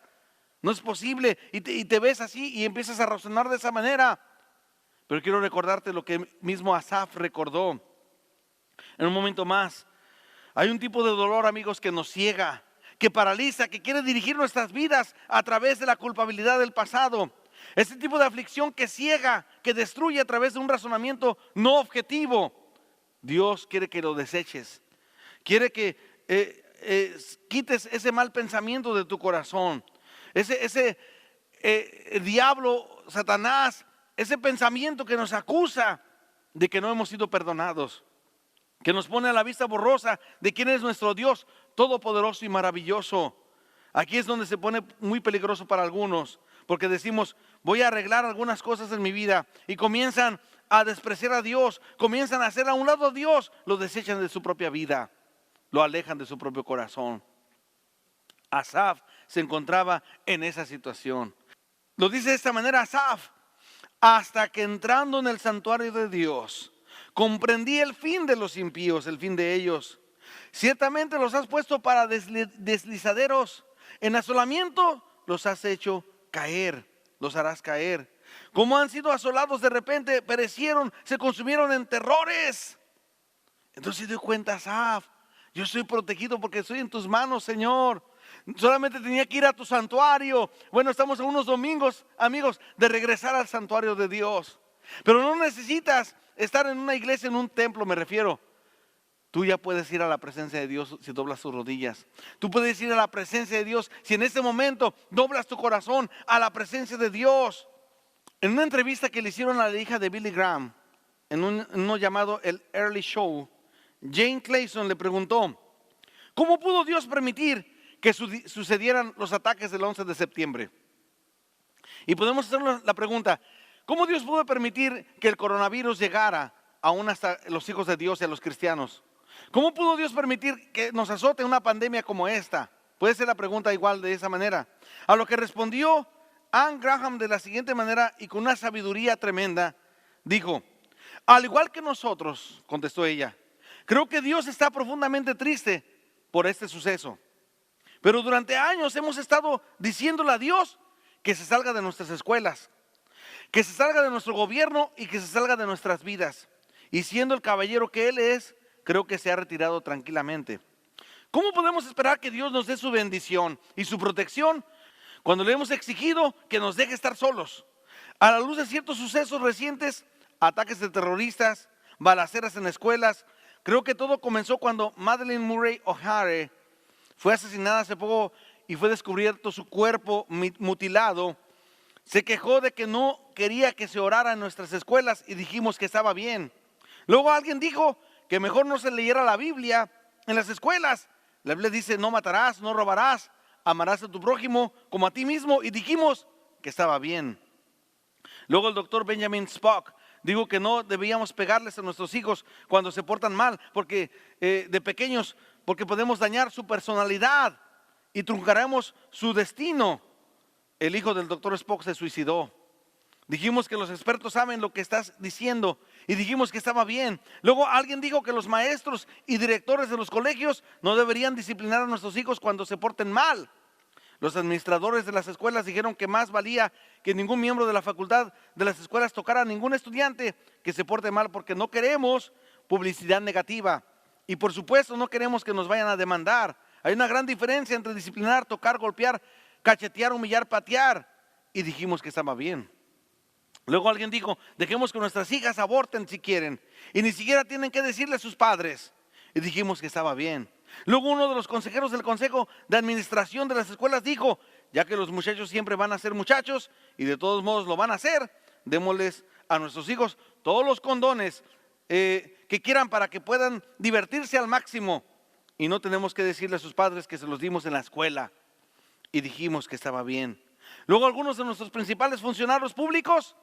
No es posible y te ves así y empiezas a razonar de esa manera. Pero quiero recordarte lo que mismo Asaf recordó. En un momento más, hay un tipo de dolor, amigos, que nos ciega, que paraliza, que quiere dirigir nuestras vidas a través de la culpabilidad del pasado. Ese tipo de aflicción que ciega, que destruye a través de un razonamiento no objetivo. Dios quiere que lo deseches. Quiere que quites ese mal pensamiento de tu corazón. Ese diablo, Satanás, ese pensamiento que nos acusa de que no hemos sido perdonados, que nos pone a la vista borrosa de quién es nuestro Dios todopoderoso y maravilloso. Aquí es donde se pone muy peligroso para algunos, porque decimos, voy a arreglar algunas cosas en mi vida, y comienzan a despreciar a Dios, comienzan a hacer a un lado a Dios, lo desechan de su propia vida, lo alejan de su propio corazón. Asaf se encontraba en esa situación. Lo dice de esta manera Asaf: hasta que entrando en el santuario de Dios, comprendí el fin de los impíos, el fin de ellos. Ciertamente los has puesto para deslizaderos, en asolamiento los has hecho caer, los harás caer. Como han sido asolados de repente, perecieron, se consumieron en terrores. Entonces se dio cuenta Asaf: yo soy protegido porque estoy en tus manos, Señor. Solamente tenía que ir a tu santuario. Bueno, estamos a unos domingos, amigos, de regresar al santuario de Dios. Pero no necesitas estar en una iglesia, en un templo, me refiero. Tú ya puedes ir a la presencia de Dios si doblas tus rodillas. Tú puedes ir a la presencia de Dios si en este momento doblas tu corazón a la presencia de Dios. En una entrevista que le hicieron a la hija de Billy Graham, en uno llamado el Early Show, Jane Clayson le preguntó: ¿cómo pudo Dios permitir que sucedieran los ataques del 11 de septiembre? Y podemos hacer la pregunta: ¿Cómo Dios pudo permitir que el coronavirus llegara aún hasta los hijos de Dios y a los cristianos? ¿Cómo pudo Dios permitir que nos azote una pandemia como esta? Puede ser la pregunta igual de esa manera. A lo que respondió Anne Graham de la siguiente manera y con una sabiduría tremenda, dijo: al igual que nosotros, contestó ella, creo que Dios está profundamente triste por este suceso. Pero durante años hemos estado diciéndole a Dios que se salga de nuestras escuelas, que se salga de nuestro gobierno y que se salga de nuestras vidas. Y siendo el caballero que Él es, creo que se ha retirado tranquilamente. ¿Cómo podemos esperar que Dios nos dé su bendición y su protección cuando le hemos exigido que nos deje estar solos? A la luz de ciertos sucesos recientes, ataques de terroristas, balaceras en escuelas, creo que todo comenzó cuando Madeleine Murray O'Hare fue asesinada hace poco y fue descubierto su cuerpo mutilado. Se quejó de que no quería que se orara en nuestras escuelas y dijimos que estaba bien. Luego alguien dijo que mejor no se leyera la Biblia en las escuelas. La Biblia dice: no matarás, no robarás, amarás a tu prójimo como a ti mismo, y dijimos que estaba bien. Luego el doctor Benjamin Spock dijo que no debíamos pegarles a nuestros hijos cuando se portan mal, porque de pequeños, porque podemos dañar su personalidad y truncaremos su destino. El hijo del doctor Spock se suicidó. Dijimos que los expertos saben lo que estás diciendo y dijimos que estaba bien. Luego alguien dijo que los maestros y directores de los colegios no deberían disciplinar a nuestros hijos cuando se porten mal. Los administradores de las escuelas dijeron que más valía que ningún miembro de la facultad de las escuelas tocara a ningún estudiante que se porte mal, porque no queremos publicidad negativa y por supuesto no queremos que nos vayan a demandar. Hay una gran diferencia entre disciplinar, tocar, golpear, cachetear, humillar, patear, y dijimos que estaba bien. Luego alguien dijo: dejemos que nuestras hijas aborten si quieren y ni siquiera tienen que decirle a sus padres, y dijimos que estaba bien. Luego uno de los consejeros del consejo de administración de las escuelas dijo: ya que los muchachos siempre van a ser muchachos y de todos modos lo van a hacer, démosles a nuestros hijos todos los condones que quieran para que puedan divertirse al máximo, y no tenemos que decirle a sus padres que se los dimos en la escuela, y dijimos que estaba bien. Luego algunos de nuestros principales funcionarios públicos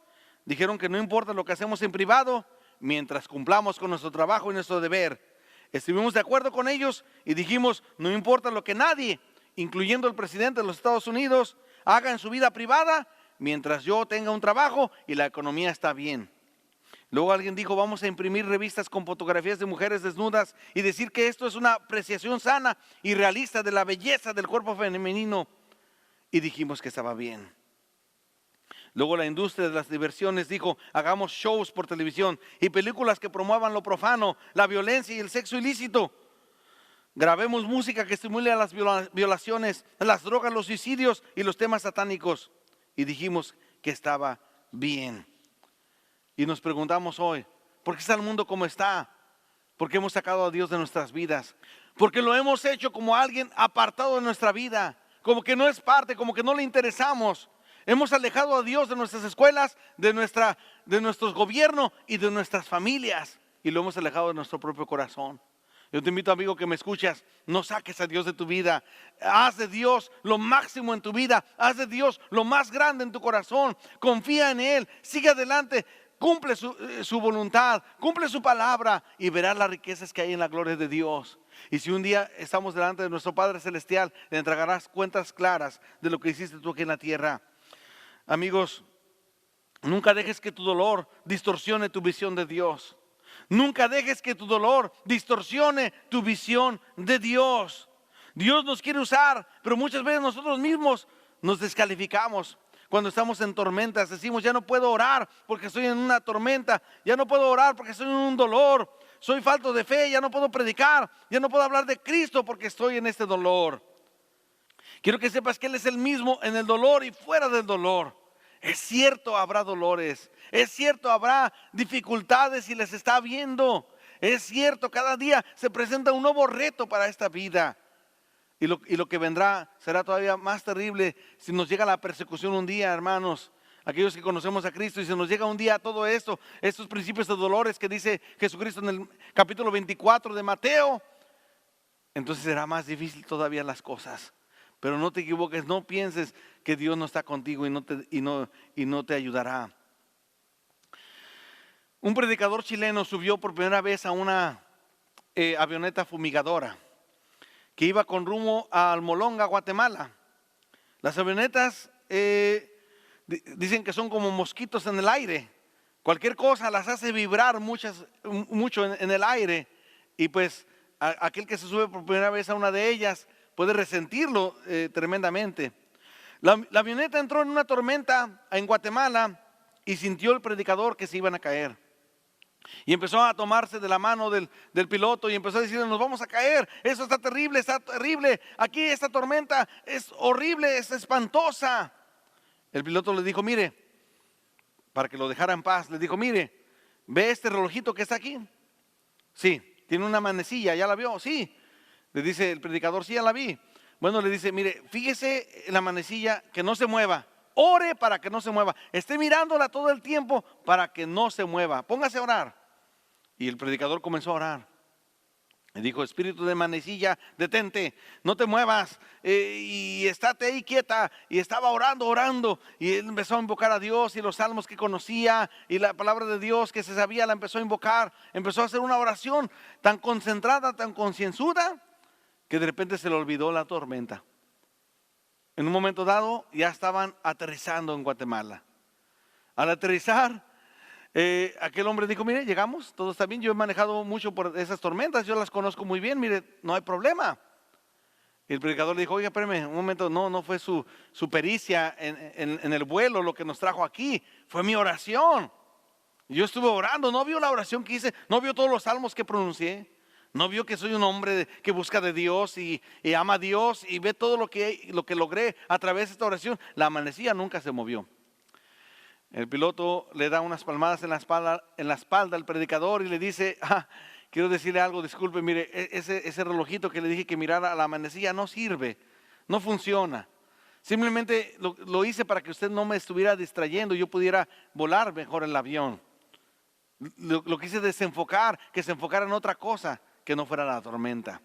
dijeron que no importa lo que hacemos en privado mientras cumplamos con nuestro trabajo y nuestro deber. Estuvimos de acuerdo con ellos y dijimos: no importa lo que nadie, incluyendo el presidente de los Estados Unidos, haga en su vida privada mientras yo tenga un trabajo y la economía está bien. Luego alguien dijo: vamos a imprimir revistas con fotografías de mujeres desnudas y decir que esto es una apreciación sana y realista de la belleza del cuerpo femenino, y dijimos que estaba bien. Luego la industria de las diversiones dijo: hagamos shows por televisión y películas que promuevan lo profano, la violencia y el sexo ilícito. Grabemos música que estimule a las violaciones, las drogas, los suicidios y los temas satánicos. Y dijimos que estaba bien. Y nos preguntamos hoy: ¿por qué está el mundo como está? Porque hemos sacado a Dios de nuestras vidas. Porque lo hemos hecho como alguien apartado de nuestra vida, como que no es parte, como que no le interesamos. Hemos alejado a Dios de nuestras escuelas, de nuestros gobiernos y de nuestras familias, y lo hemos alejado de nuestro propio corazón. Yo te invito, amigo, que me escuchas: no saques a Dios de tu vida. Haz de Dios lo máximo en tu vida. Haz de Dios lo más grande en tu corazón. Confía en Él, sigue adelante, cumple su voluntad, cumple su palabra y verás las riquezas que hay en la gloria de Dios. Y si un día estamos delante de nuestro Padre Celestial, le entregarás cuentas claras de lo que hiciste tú aquí en la tierra. Amigos, nunca dejes que tu dolor distorsione tu visión de Dios. Nunca dejes que tu dolor distorsione tu visión de Dios. Dios nos quiere usar, pero muchas veces nosotros mismos nos descalificamos. Cuando estamos en tormentas decimos: ya no puedo orar porque estoy en una tormenta. Ya no puedo orar porque estoy en un dolor. Soy falto de fe, ya no puedo predicar. Ya no puedo hablar de Cristo porque estoy en este dolor. Quiero que sepas que Él es el mismo en el dolor y fuera del dolor. Es cierto, habrá dolores. Es cierto, habrá dificultades y les está viendo. Es cierto, cada día se presenta un nuevo reto para esta vida. Y lo que vendrá será todavía más terrible si nos llega la persecución un día, hermanos. Aquellos que conocemos a Cristo, y si nos llega un día todo esto, estos principios de dolores que dice Jesucristo en el capítulo 24 de Mateo, entonces será más difícil todavía las cosas. Pero no te equivoques, no pienses que Dios no está contigo y no te ayudará. Un predicador chileno subió por primera vez a una avioneta fumigadora que iba con rumbo a Almolonga, Guatemala. Las avionetas dicen que son como mosquitos en el aire. Cualquier cosa las hace vibrar mucho en el aire, y pues aquel que se sube por primera vez a una de ellas puede resentirlo tremendamente. La avioneta entró en una tormenta en Guatemala y sintió el predicador que se iban a caer. Y empezó a tomarse de la mano del piloto y empezó a decirle: nos vamos a caer, eso está terrible, aquí esta tormenta es horrible, es espantosa. El piloto le dijo: mire, para que lo dejara en paz, le dijo: mire, ¿ve este relojito que está aquí? Sí. ¿Tiene una manecilla? ¿Ya la vio? Sí. Le dice el predicador: sí, ya la vi. Bueno, le dice: mire, fíjese en la manecilla, que no se mueva. Ore para que no se mueva. Esté mirándola todo el tiempo para que no se mueva. Póngase a orar. Y el predicador comenzó a orar. Le dijo: espíritu de manecilla, detente, no te muevas, y estate ahí quieta. Y estaba orando. Y él empezó a invocar a Dios y los salmos que conocía y la palabra de Dios que se sabía, la empezó a invocar. Empezó a hacer una oración tan concentrada, tan concienzuda, que de repente se le olvidó la tormenta. En un momento dado ya estaban aterrizando en Guatemala. Al aterrizar, aquel hombre dijo: mire, llegamos, todo está bien, yo he manejado mucho por esas tormentas, yo las conozco muy bien, mire, no hay problema. Y el predicador le dijo: oiga, espérame un momento, no fue su pericia en el vuelo lo que nos trajo aquí, fue mi oración. Yo estuve orando, no vio la oración que hice, no vio todos los salmos que pronuncié. ¿No vio que soy un hombre que busca de Dios y ama a Dios, y ve todo lo que logré a través de esta oración? La manecilla nunca se movió. El piloto le da unas palmadas en la espalda al predicador y le dice: quiero decirle algo, disculpe, mire, ese relojito que le dije que mirara a la manecilla no sirve, no funciona. Simplemente lo hice para que usted no me estuviera distrayendo y yo pudiera volar mejor el avión. Lo quise desenfocar, que se enfocara en otra cosa, que no fuera la tormenta.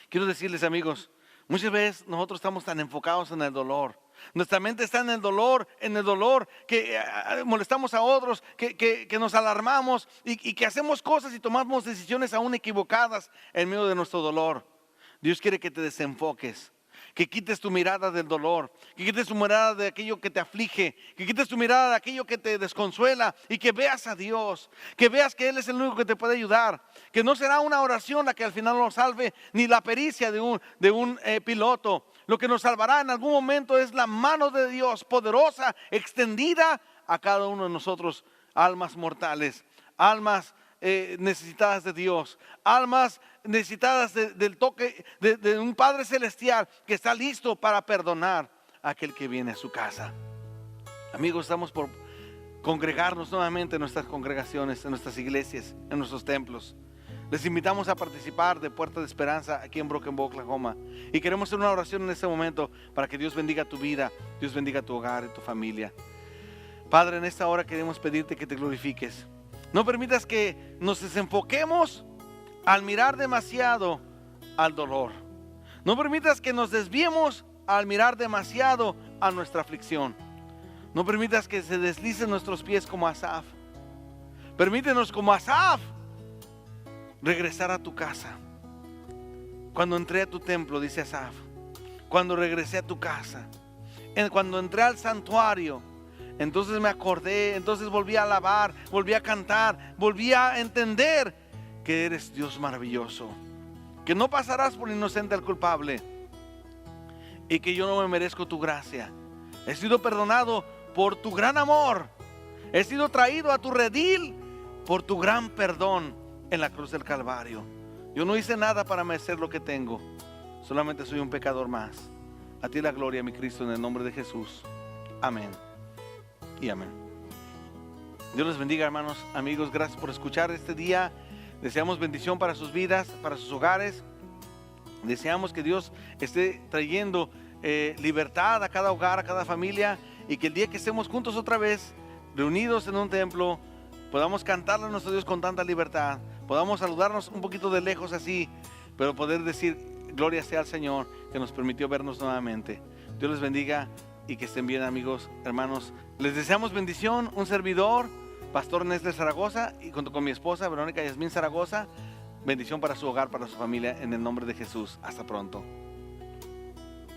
Quiero decirles, amigos, muchas veces nosotros estamos tan enfocados en el dolor. Nuestra mente está en el dolor, que molestamos a otros, que nos alarmamos y que hacemos cosas y tomamos decisiones aún equivocadas en medio de nuestro dolor. Dios quiere que te desenfoques, que quites tu mirada del dolor, que quites tu mirada de aquello que te aflige, que quites tu mirada de aquello que te desconsuela y que veas a Dios, que veas que Él es el único que te puede ayudar, que no será una oración la que al final nos salve, ni la pericia de un piloto. Lo que nos salvará en algún momento es la mano de Dios poderosa, extendida a cada uno de nosotros, almas mortales, almas necesitadas de Dios, almas necesitadas del toque de un Padre Celestial que está listo para perdonar a aquel que viene a su casa. Amigos, estamos por congregarnos nuevamente en nuestras congregaciones, en nuestras iglesias, en nuestros templos. Les invitamos a participar de Puerta de Esperanza aquí en Broken Bow, Oklahoma, y queremos hacer una oración en este momento para que Dios bendiga tu vida, Dios bendiga tu hogar y tu familia. Padre, en esta hora queremos pedirte que te glorifiques. No permitas que nos desenfoquemos al mirar demasiado al dolor. No permitas que nos desviemos al mirar demasiado a nuestra aflicción. No permitas que se deslicen nuestros pies como Asaf. Permítenos como Asaf regresar a tu casa. Cuando entré a tu templo, dice Asaf, cuando regresé a tu casa, cuando entré al santuario, entonces me acordé, entonces volví a alabar, volví a cantar, volví a entender que eres Dios maravilloso, que no pasarás por inocente al culpable y que yo no me merezco tu gracia. He sido perdonado por tu gran amor, he sido traído a tu redil por tu gran perdón en la cruz del Calvario. Yo no hice nada para merecer lo que tengo, solamente soy un pecador más. A ti la gloria, mi Cristo, en el nombre de Jesús. Amén y amén. Dios les bendiga, hermanos, amigos. Gracias por escuchar este día. Deseamos bendición para sus vidas, para sus hogares. Deseamos que Dios esté trayendo libertad a cada hogar, a cada familia, y que el día que estemos juntos otra vez, reunidos en un templo, podamos cantarle a nuestro Dios con tanta libertad, podamos saludarnos un poquito de lejos así, pero poder decir: gloria sea al Señor que nos permitió vernos nuevamente. Dios les bendiga y que estén bien, amigos, hermanos. Les deseamos bendición. Un servidor, Pastor Néstor Zaragoza, y junto con mi esposa Verónica Yasmín Zaragoza. Bendición para su hogar, para su familia, en el nombre de Jesús. Hasta pronto.